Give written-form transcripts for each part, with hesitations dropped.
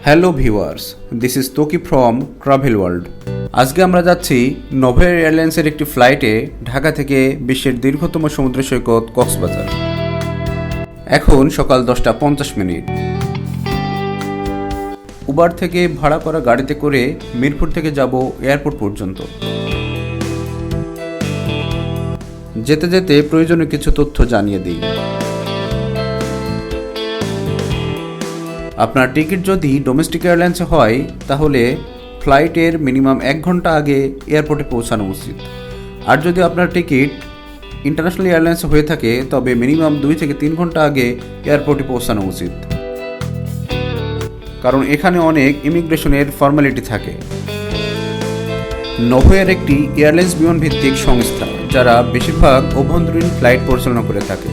Hello viewers, this is তোকি from Travel World. আজকে আমরা যাচ্ছি নভোএয়ার এয়ারলাইন্সের একটি ফ্লাইটে ঢাকা থেকে বিশ্বের দীর্ঘতম সমুদ্র সৈকত কক্সবাজার। এখন সকাল 10:50। উবার থেকে ভাড়া করা গাড়িতে করে মিরপুর থেকে যাব এয়ারপোর্ট পর্যন্ত। যেতে যেতে প্রয়োজনীয় কিছু তথ্য জানিয়ে দিই। আপনার টিকিট যদি ডোমেস্টিক এয়ারলাইন্সে হয় তাহলে ফ্লাইটের মিনিমাম 1 ঘন্টা আগে এয়ারপোর্টে পৌঁছানো উচিত। আর যদি আপনার টিকিট ইন্টারন্যাশনাল এয়ারলাইন্সে হয়ে থাকে তবে মিনিমাম 2 থেকে 3 ঘন্টা আগে এয়ারপোর্টে পৌঁছানো উচিত, কারণ এখানে অনেক ইমিগ্রেশনের ফর্মালিটি থাকে। নভোএয়ার একটি এয়ারলাইন্স বিমান ভিত্তিক সংস্থা যারা বেশিরভাগ অভ্যন্তরীণ ফ্লাইট পরিচালনা করে থাকে।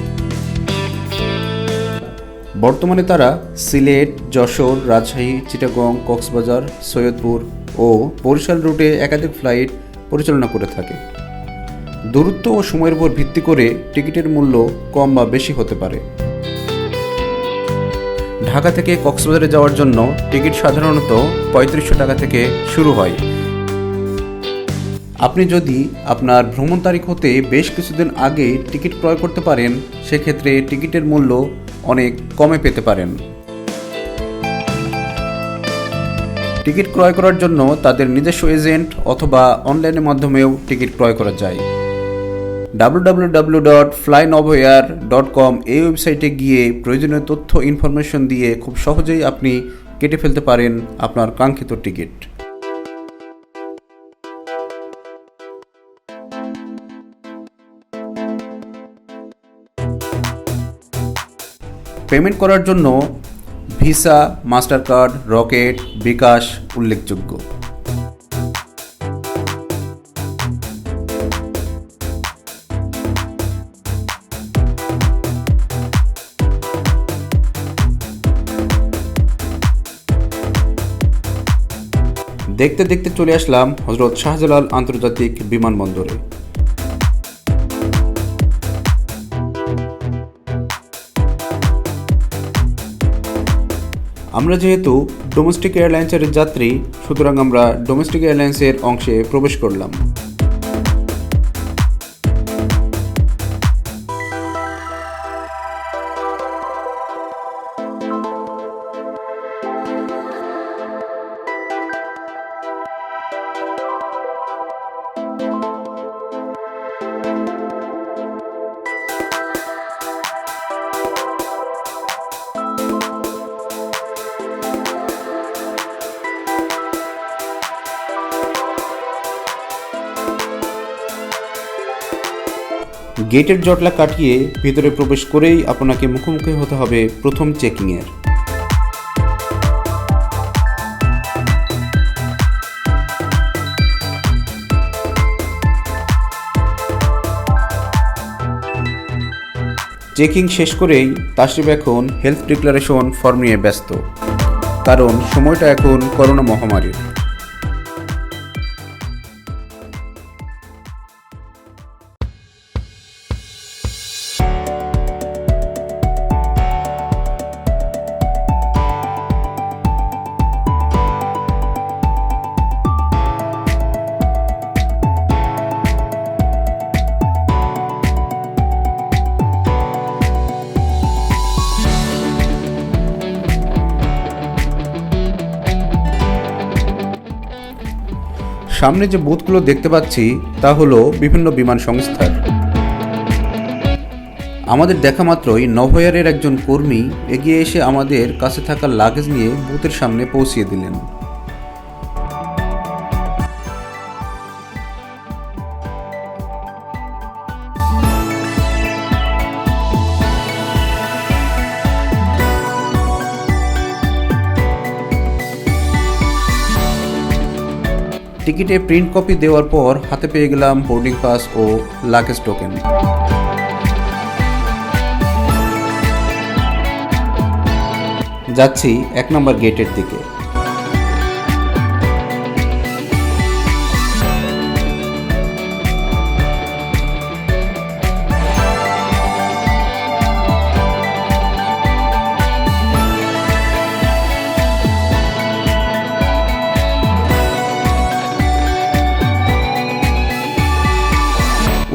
বর্তমানে তারা সিলেট, যশোর, রাজশাহী, চিটাগং, কক্সবাজার, সৈয়দপুর ও বরিশাল রুটে একাধিক ফ্লাইট পরিচালনা করে থাকে। দূরত্ব ও সময়ের উপর ভিত্তি করে টিকিটের মূল্য কম বা বেশি হতে পারে। ঢাকা থেকে কক্সবাজারে যাওয়ার জন্য টিকিট সাধারণত 3500 টাকা থেকে শুরু হয়। আপনি যদি আপনার ভ্রমণ তারিখ হতে বেশ কিছুদিন আগে টিকিট ক্রয় করতে পারেন সেক্ষেত্রে টিকিটের মূল্য অনেক কমে পেতে পারেন। টিকিট ক্রয় করার জন্য তাদের নিজস্ব এজেন্ট অথবা অনলাইনের মাধ্যমেও টিকিট ক্রয় করা যায়। www.flynovoair.com এই ওয়েবসাইটে গিয়ে প্রয়োজনীয় তথ্য ইনফরমেশন দিয়ে খুব সহজেই আপনি কেটে ফেলতে পারেন আপনার কাঙ্ক্ষিত টিকিট। পেমেন্ট করার জন্য ভিসা, মাস্টার কার্ড, রকেট, বিকাশ উল্লেখযোগ্য। দেখতে দেখতে চলে আসলাম হযরত শাহজালাল আন্তর্জাতিক বিমানবন্দরে। আমরা যেহেতু ডোমেস্টিক এয়ারলাইন্সের যাত্রী সুতরাং আমরা ডোমেস্টিক এয়ারলাইন্সের অংশে প্রবেশ করলাম। গেটের জটলা কাটিয়ে ভিতরে প্রবেশ করেই আপনাকে মুখোমুখি হতে হবে প্রথম চেকিংয়ের। চেকিং শেষ করেই তাশরিফ এখন হেলথ ডিক্লারেশন ফর্ম নিয়ে ব্যস্ত, কারণ সময়টা এখন করোনা মহামারীর। সামনে যে বুথগুলো দেখতে পাচ্ছি তা হলো বিভিন্ন বিমান সংস্থার। আমাদের দেখা মাত্রই নভোএয়ারের একজন কর্মী এগিয়ে এসে আমাদের কাছে থাকা লাগেজ নিয়ে বুথের সামনে পৌঁছিয়ে দিলেন। টিকিটে প্রিন্ট কপি দেওয়ার পর হাতে পেয়ে গেলাম বোর্ডিং পাস ও লাগেজ টোকেন। যাচ্ছি 1 নম্বর গেটের দিকে।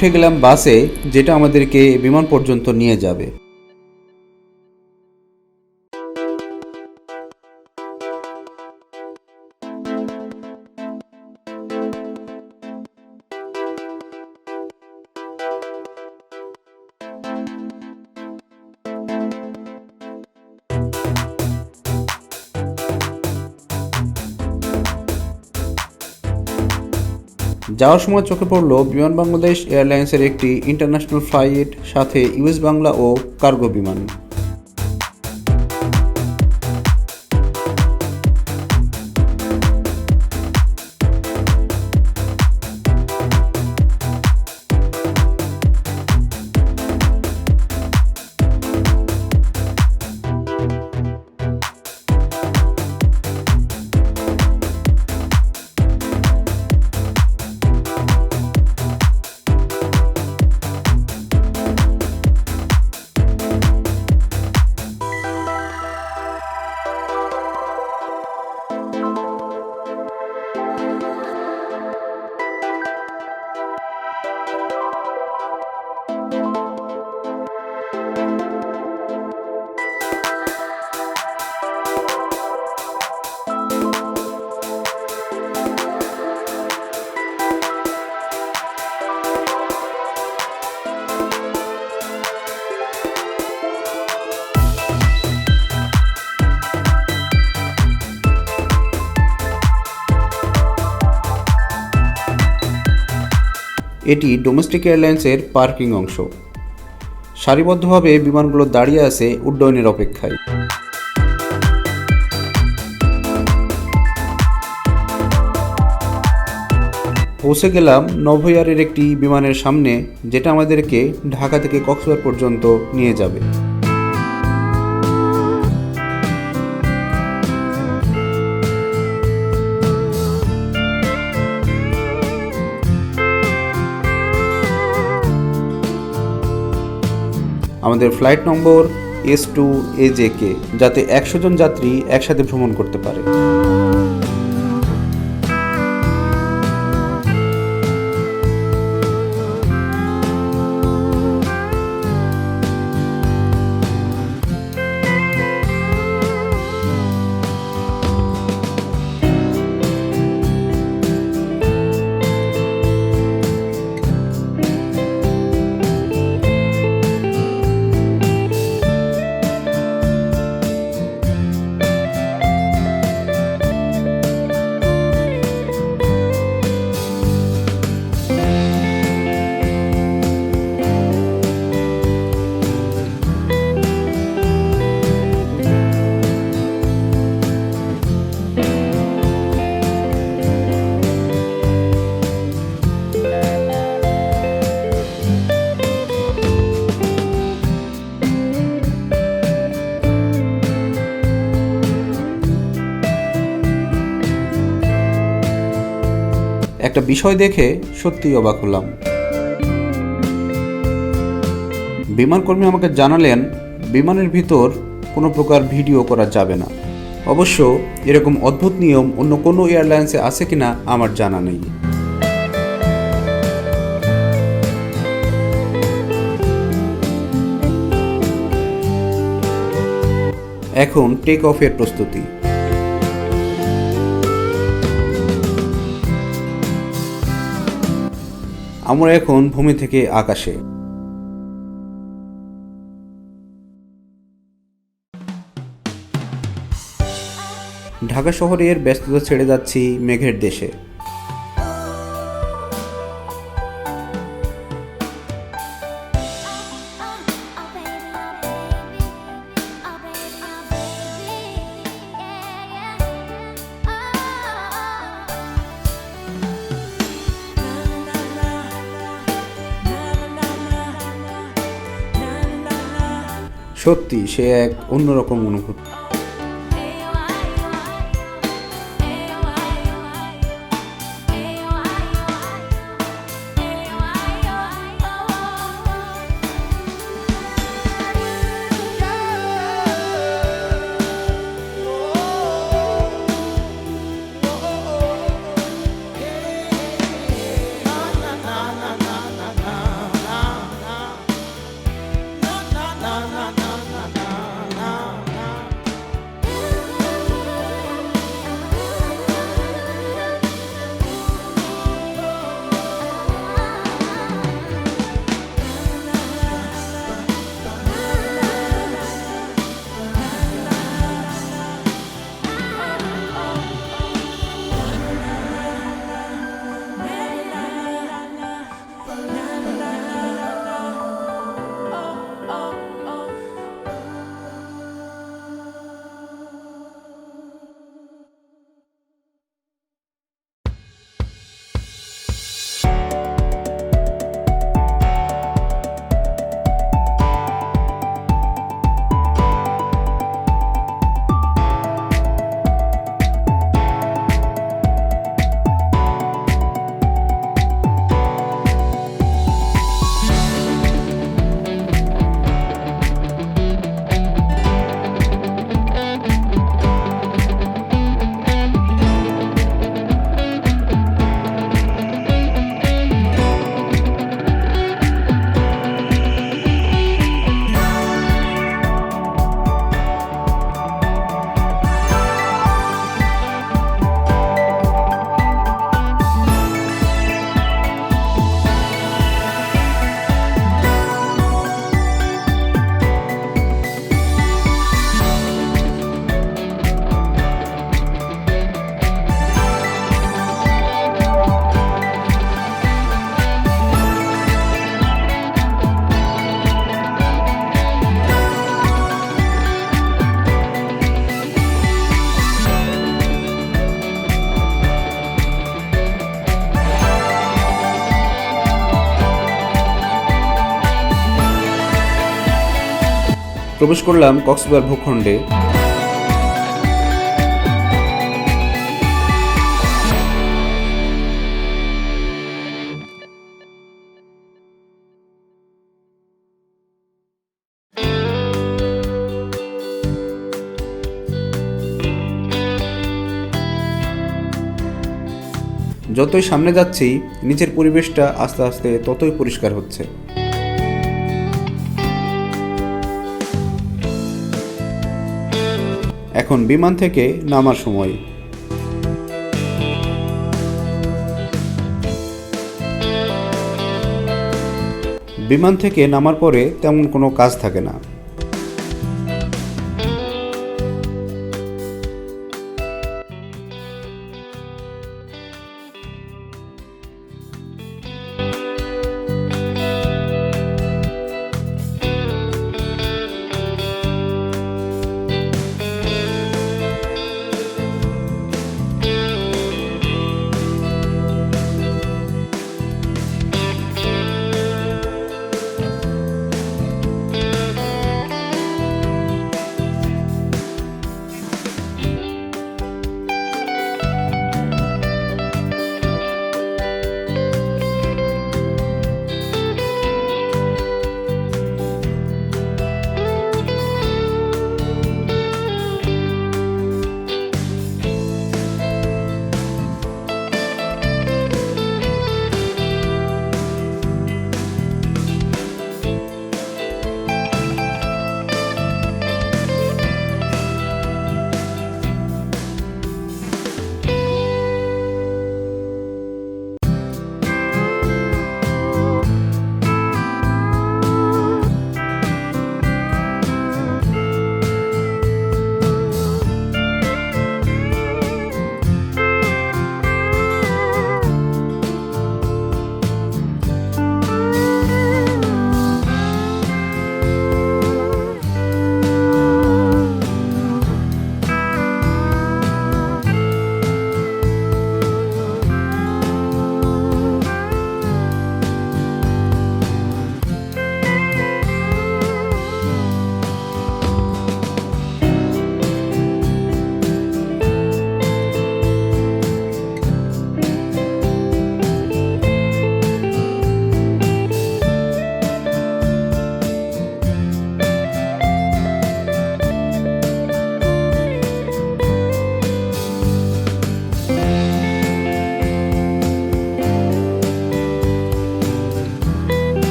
উঠে গেলাম বাসে, যেটা আমাদেরকে বিমান পর্যন্ত নিয়ে যাবে। যাওয়ার সময় চোখে পড়ল বিমান বাংলাদেশ এয়ারলাইন্সের একটি ইন্টারন্যাশনাল ফ্লাইট, সাথে ইউএস বাংলা ও কার্গো বিমান। এটি ডোমেস্টিক এয়ারলাইন্সের পার্কিং অংশ। সারিবদ্ধভাবে বিমানগুলো দাঁড়িয়ে আছে উড্ডয়নের অপেক্ষায়। পৌঁছে গেলাম নভোএয়ারের একটি বিমানের সামনে, যেটা আমাদেরকে ঢাকা থেকে কক্সবাজার পর্যন্ত নিয়ে যাবে। আমাদের ফ্লাইট নম্বর S2AJK, যাতে 100 জন যাত্রী একসাথে ভ্রমণ করতে পারে। একটা বিষয় দেখে সত্যিই অবাক হলাম। বিমানকর্মী আমাকে জানালেন বিমানের ভিতর কোনো প্রকার ভিডিও করা যাবে না। অবশ্য এরকম অদ্ভুত নিয়ম অন্য কোনো এয়ারলাইন্সে আছে কিনা আমার জানা নেই। এখন টেক অফের প্রস্তুতি। আমরা এখন ভূমি থেকে আকাশে। ঢাকা শহরের ব্যস্ততা ছেড়ে যাচ্ছি মেঘের দেশে। সত্যি সে এক অন্যরকম অনুভূতি। প্রবেশ করলাম কক্সবাজার ভূখণ্ডে। যতই সামনে যাচ্ছি নিচের পরিবেশটা আস্তে আস্তে ততই পরিষ্কার হচ্ছে। এখন বিমান থেকে নামার সময়। বিমান থেকে নামার পরে তেমন কোনো কাজ থাকে না।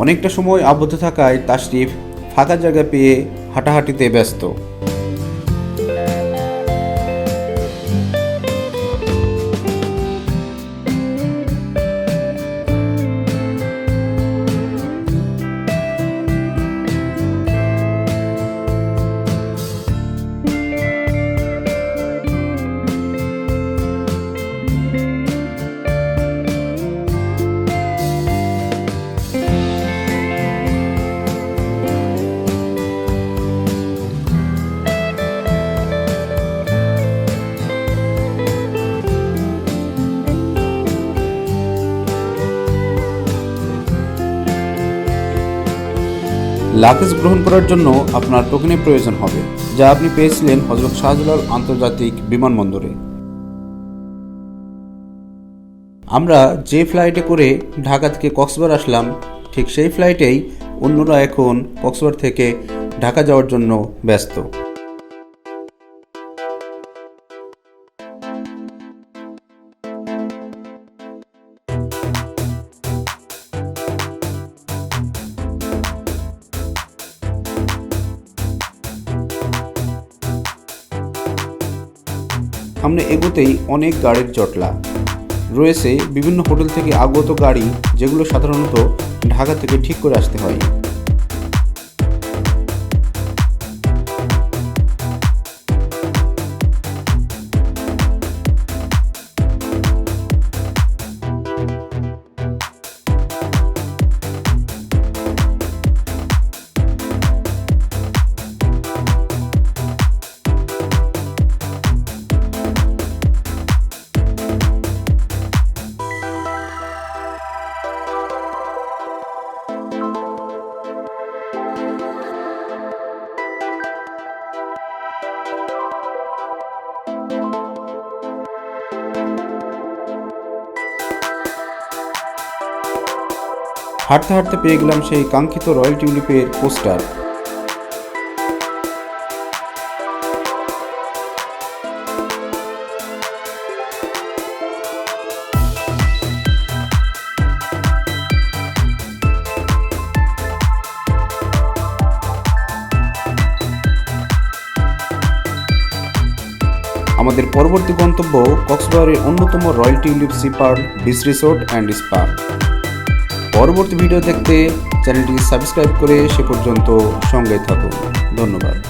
অনেকটা সময় আবদ্ধ থাকায় তাশরিফ ফাঁকা জায়গা পেয়ে হাঁটাহাঁটিতে ব্যস্ত। লাগেজ গ্রহণ করার জন্য আপনার টোকেনের প্রয়োজন হবে, যা আপনি পেয়েছিলেন হযরত শাহজালাল আন্তর্জাতিক বিমানবন্দরে। আমরা যে ফ্লাইটে করে ঢাকা থেকে কক্সবাজার আসলাম, ঠিক সেই ফ্লাইটেই অন্যরা এখন কক্সবাজার থেকে ঢাকা যাওয়ার জন্য ব্যস্ত। সামনে এগোতেই অনেক গাড়ির জটলা রয়েছে, বিভিন্ন হোটেল থেকে আগত গাড়ি, যেগুলো সাধারণত ঢাকা থেকে ঠিক করে আসতে হয়। হাঁটতে হাঁটতে পেয়ে গেলাম সেই কাঙ্ক্ষিত রয়্যাল টিউলিপের পোস্টার। আমাদের পরবর্তী গন্তব্য কক্সবাজারের অন্যতম Royal Tulip Sea Pearl Beach Resort and Spa. পরবর্তী ভিডিও দেখতে চ্যানেলটি সাবস্ক্রাইব করে সে পর্যন্ত সঙ্গে থাকুন। ধন্যবাদ।